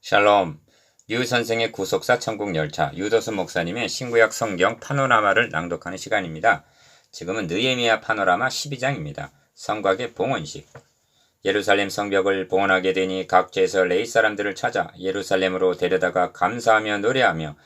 샬롬. 류 선생의 구속사 천국열차, 유도수 목사님의 신구약 성경 파노라마를 낭독하는 시간입니다. 지금은 느헤미야 파노라마 12장입니다. 성곽의 봉헌식. 예루살렘 성벽을 봉헌하게 되니 각지에서 레위 사람들을 찾아 예루살렘으로 데려다가 감사하며 노래하며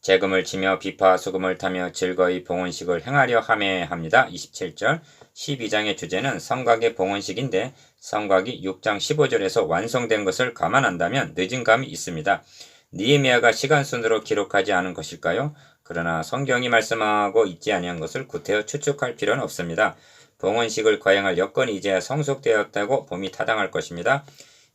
재금을 치며 비파 수금을 타며 즐거이 봉헌식을 행하려 하매 합니다. 27절. 12장의 주제는 성곽의 봉헌식인데 성곽이 6장 15절에서 완성된 것을 감안한다면 늦은 감이 있습니다. 느헤미야가 시간순으로 기록하지 않은 것일까요? 그러나 성경이 말씀하고 있지 아니한 것을 구태여 추측할 필요는 없습니다. 봉헌식을 거행할 여건이 이제야 성숙되었다고 봄이 타당할 것입니다.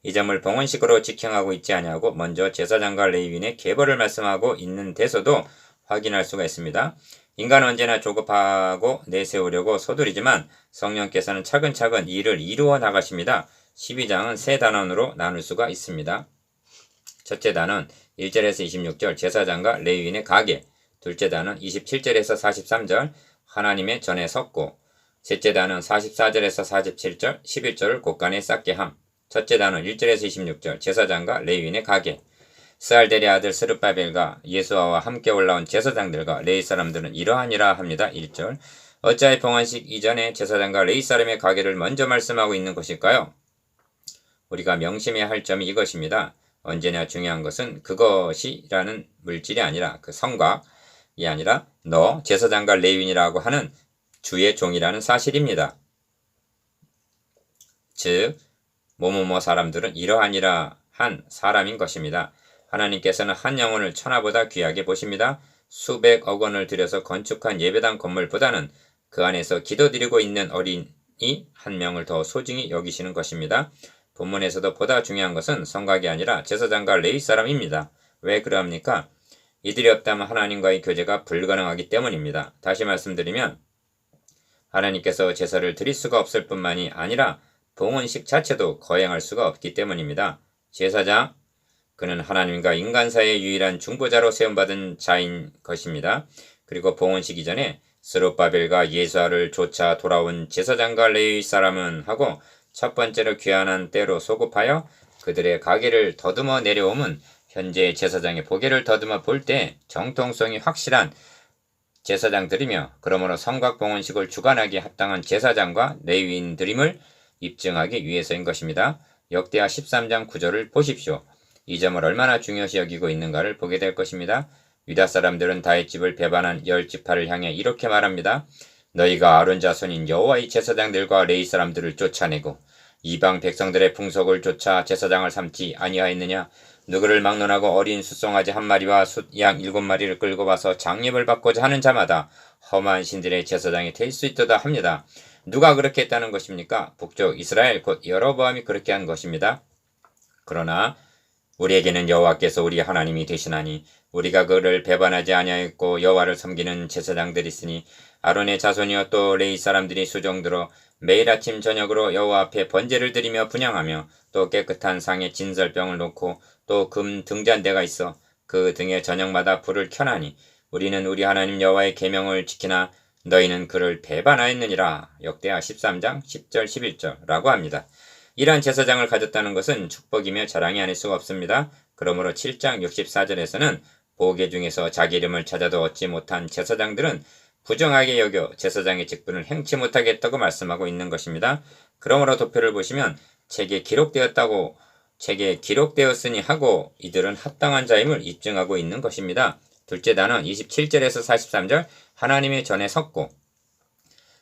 이 점을 봉헌식으로 직행하고 있지 아니하고 먼저 제사장과 레위인의 계보를 말씀하고 있는 데서도 확인할 수가 있습니다. 인간은 언제나 조급하고 내세우려고 서두르지만 성령께서는 차근차근 일을 이루어 나가십니다. 12장은 세 단원으로 나눌 수가 있습니다. 첫째 단원 1절에서 26절 제사장과 레위인의 가계, 둘째 단원 27절에서 43절 하나님의 전에 섰고, 셋째 단원 44절에서 47절 11절을 곳간에 쌓게 함. 첫째 단원 1절에서 26절 제사장과 레위인의 가계. 스알델의 아들 스룹바벨과 예수아와 함께 올라온 제사장들과 레위 사람들은 이러하니라 합니다. 1절. 어찌하여 봉헌식 이전에 제사장과 레위 사람의 가계를 먼저 말씀하고 있는 것일까요? 우리가 명심해야 할 점이 이것입니다. 언제나 중요한 것은 그것이라는 물질이 아니라 그 성곽이 아니라 너 제사장과 레위인이라고 하는 주의 종이라는 사실입니다. 즉 뭐뭐뭐 사람들은 이러하니라 한 사람인 것입니다. 하나님께서는 한 영혼을 천하보다 귀하게 보십니다. 수백억 원을 들여서 건축한 예배당 건물보다는 그 안에서 기도드리고 있는 어린이 한 명을 더 소중히 여기시는 것입니다. 본문에서도 보다 중요한 것은 성곽이 아니라 제사장과 레위 사람입니다. 왜 그러합니까? 이들이 없다면 하나님과의 교제가 불가능하기 때문입니다. 다시 말씀드리면 하나님께서 제사를 드릴 수가 없을 뿐만이 아니라 봉헌식 자체도 거행할 수가 없기 때문입니다. 제사장, 그는 하나님과 인간 사이의 유일한 중보자로 세움받은 자인 것입니다. 그리고 봉헌식 이전에 스룹바벨과 예수아를 쫓아 돌아온 제사장과 레위 사람은 하고 첫 번째로 귀환한 때로 소급하여 그들의 가계를 더듬어 내려오면 현재 제사장의 보게를 더듬어 볼 때 정통성이 확실한 제사장들이며 그러므로 성곽 봉헌식을 주관하기에 합당한 제사장과 레위인들임을 입증하기 위해서인 것입니다. 역대하 13장 9절을 보십시오. 이 점을 얼마나 중요시 여기고 있는가를 보게 될 것입니다. 유다 사람들은 다윗 집을 배반한 10지파를 향해 이렇게 말합니다. 너희가 아론 자손인 여호와의 제사장들과 레위 사람들을 쫓아내고 이방 백성들의 풍속을 쫓아 제사장을 삼지 아니하였느냐? 누구를 막론하고 어린 숫송아지 한 마리와 숫양 7마리를 끌고 와서 장례를 받고자 하는 자마다 험한 신들의 제사장이 될 수 있도다 합니다. 누가 그렇게 했다는 것입니까? 북쪽 이스라엘 곧 여로보암이 그렇게 한 것입니다. 그러나 우리에게는 여호와께서 우리 하나님이 되시나니 우리가 그를 배반하지 아니하였고 여호와를 섬기는 제사장들이 있으니 아론의 자손이여 또 레위 사람들이 수종들어 매일 아침 저녁으로 여호와 앞에 번제를 드리며 분향하며 또 깨끗한 상에 진설병을 놓고 또 금 등잔대가 있어 그 등에 저녁마다 불을 켜나니 우리는 우리 하나님 여호와의 계명을 지키나 너희는 그를 배반하였느니라. 역대하 13장 10절 11절라고 합니다. 이러한 제사장을 가졌다는 것은 축복이며 자랑이 아닐 수가 없습니다. 그러므로 7장 64절에서는 보게 중에서 자기 이름을 찾아도 얻지 못한 제사장들은 부정하게 여겨 제사장의 직분을 행치 못하겠다고 말씀하고 있는 것입니다. 그러므로 도표를 보시면 책에 기록되었으니 하고 이들은 합당한 자임을 입증하고 있는 것입니다. 둘째 단원 27절에서 43절 하나님의 전에 섰고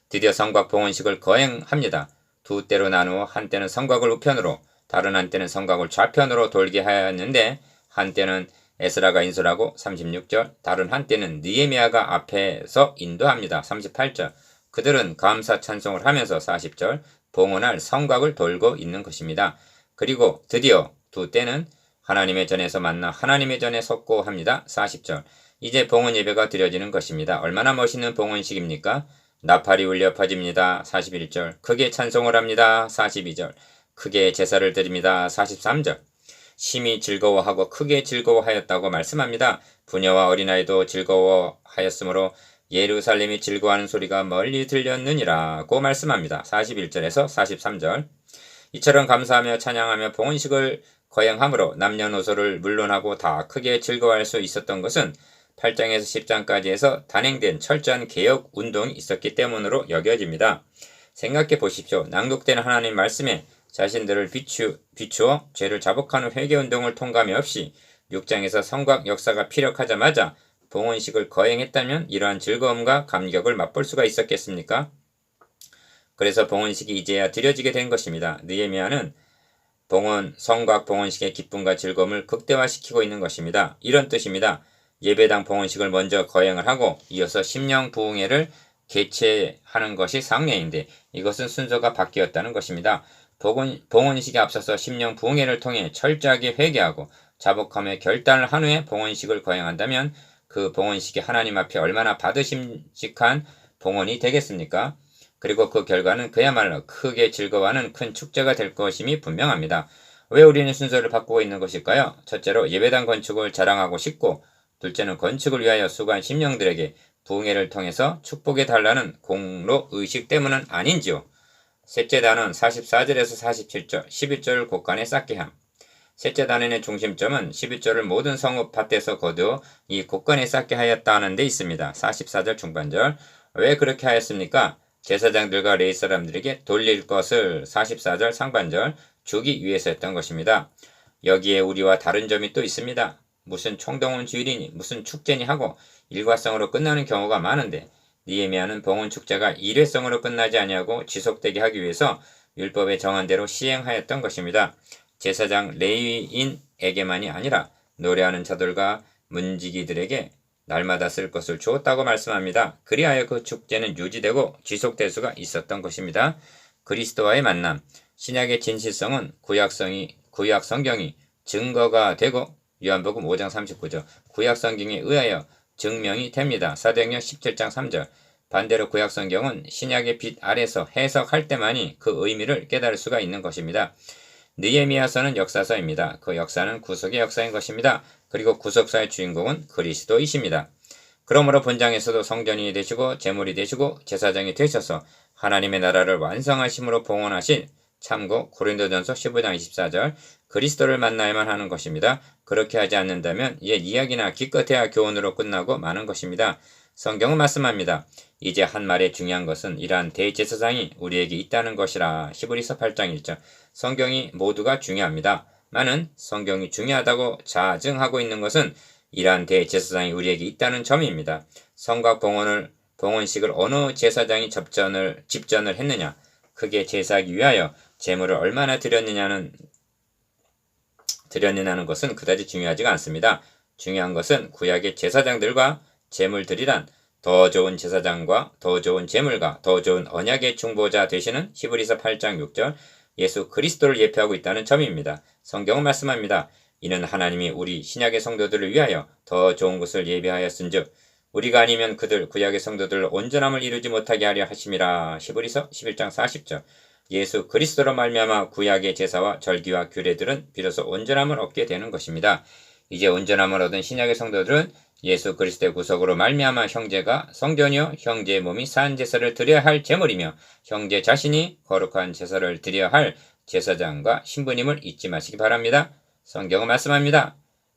드디어 성곽 봉헌식을 거행합니다. 두 때로 나누어 한때는 성곽을 우편으로 다른 한때는 성곽을 좌편으로 돌게 하였는데 한때는 에스라가 인솔하고 36절 다른 한때는 느헤미야가 앞에서 인도합니다. 38절 그들은 감사 찬송을 하면서 40절 봉헌할 성곽을 돌고 있는 것입니다. 그리고 드디어 두 때는 하나님의 전에서 만나 하나님의 전에 섰고 합니다. 40절 이제 봉헌 예배가 드려지는 것입니다. 얼마나 멋있는 봉헌식입니까? 나팔이 울려 퍼집니다. 41절 크게 찬송을 합니다. 42절 크게 제사를 드립니다. 43절 심히 즐거워하고 크게 즐거워하였다고 말씀합니다. 부녀와 어린아이도 즐거워하였으므로 예루살렘이 즐거워하는 소리가 멀리 들렸느니라고 말씀합니다. 41절에서 43절 이처럼 감사하며 찬양하며 봉헌식을 거행함으로 남녀노소를 물론하고 다 크게 즐거워할 수 있었던 것은 8장에서 10장까지 해서 단행된 철저한 개혁 운동이 있었기 때문으로 여겨집니다. 생각해 보십시오. 낭독된 하나님 말씀에 자신들을 비추어 죄를 자복하는 회개운동을 통감이 없이 6장에서 성곽 역사가 피력하자마자 봉헌식을 거행했다면 이러한 즐거움과 감격을 맛볼 수가 있었겠습니까? 그래서 봉헌식이 이제야 드려지게 된 것입니다. 느헤미야는 성곽 봉헌식의 기쁨과 즐거움을 극대화시키고 있는 것입니다. 이런 뜻입니다. 예배당 봉헌식을 먼저 거행을 하고 이어서 심령 부흥회를 개최하는 것이 상례인데 이것은 순서가 바뀌었다는 것입니다. 봉헌식에 앞서서 심령 부흥회를 통해 철저하게 회개하고 자복함의 결단을 한 후에 봉헌식을 거행한다면 그 봉헌식이 하나님 앞에 얼마나 받으심직한 봉헌이 되겠습니까? 그리고 그 결과는 그야말로 크게 즐거워하는 큰 축제가 될 것임이 분명합니다. 왜 우리는 순서를 바꾸고 있는 것일까요? 첫째로 예배당 건축을 자랑하고 싶고, 둘째는 건축을 위하여 수고한 심령들에게 부흥회를 통해서 축복해 달라는 공로 의식 때문은 아닌지요. 셋째 단원 44절에서 47절, 11절을 곳간에 쌓게 함. 셋째 단원의 중심점은 11절을 모든 성읍 밭에서 거두어 이 곳간에 쌓게 하였다 하는 데 있습니다. 44절 중반절. 왜 그렇게 하였습니까? 제사장들과 레위 사람들에게 돌릴 것을 44절 상반절 주기 위해서였던 것입니다. 여기에 우리와 다른 점이 또 있습니다. 무슨 총동원 주일이니 무슨 축제니 하고 일과성으로 끝나는 경우가 많은데 느헤미야는 봉헌 축제가 일회성으로 끝나지 아니하고 지속되게 하기 위해서 율법에 정한 대로 시행하였던 것입니다. 제사장 레위인에게만이 아니라 노래하는 자들과 문지기들에게 날마다 쓸 것을 주었다고 말씀합니다. 그리하여 그 축제는 유지되고 지속될 수가 있었던 것입니다. 그리스도와의 만남, 신약의 진실성은 구약 성경이 증거가 되고 요한복음 5장 39절 구약 성경에 의하여 증명이 됩니다. 사도행전 17장 3절 반대로 구약 성경은 신약의 빛 아래서 해석할 때만이 그 의미를 깨달을 수가 있는 것입니다. 느헤미야서는 역사서입니다. 그 역사는 구속의 역사인 것입니다. 그리고 구속사의 주인공은 그리스도이십니다. 그러므로 본장에서도 성전이 되시고 제물이 되시고 제사장이 되셔서 하나님의 나라를 완성하심으로 봉헌하신 참고 고린도전서 15장 24절 그리스도를 만나야만 하는 것입니다. 그렇게 하지 않는다면 옛 이야기나 기껏해야 교훈으로 끝나고 마는 것입니다. 성경은 말씀합니다. 이제 한 말에 중요한 것은 이러한 대제사장이 우리에게 있다는 것이라. 히브리서 8장 1절 성경이 모두가 중요합니다. 많은 성경이 중요하다고 자증하고 있는 것은 이러한 대제사장이 우리에게 있다는 점입니다. 성곽 봉헌식을 어느 제사장이 집전을 했느냐, 크게 제사하기 위하여 제물을 얼마나 드렸느냐는 것은 그다지 중요하지가 않습니다. 중요한 것은 구약의 제사장들과 제물들이란 더 좋은 제사장과 더 좋은 제물과 더 좋은 언약의 중보자 되시는 히브리서 8장 6절 예수 그리스도를 예표하고 있다는 점입니다. 성경은 말씀합니다. 이는 하나님이 우리 신약의 성도들을 위하여 더 좋은 것을 예비하였은즉 우리가 아니면 그들 구약의 성도들 온전함을 이루지 못하게 하려 하심이라. 히브리서 11장 40절 예수 그리스도로 말미암아 구약의 제사와 절기와 규례들은 비로소 온전함을 얻게 되는 것입니다. 이제 온전함을 얻은 신약의 성도들은 예수 그리스도의 구속으로 말미암아 형제가 성전이요 형제의 몸이 산 제사를 드려야 할 제물이며 형제 자신이 거룩한 제사를 드려야 할 제사장과 신부님을 잊지 마시기 바랍니다. 성경은 말씀합니다.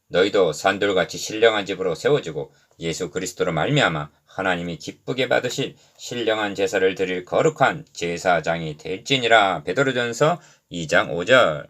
너희도 산돌같이 신령한 집으로 세워지고 예수 그리스도로 말미암아 하나님이 기쁘게 받으실 신령한 제사를 드릴 거룩한 제사장이 될지니라. 베드로전서 2장 5절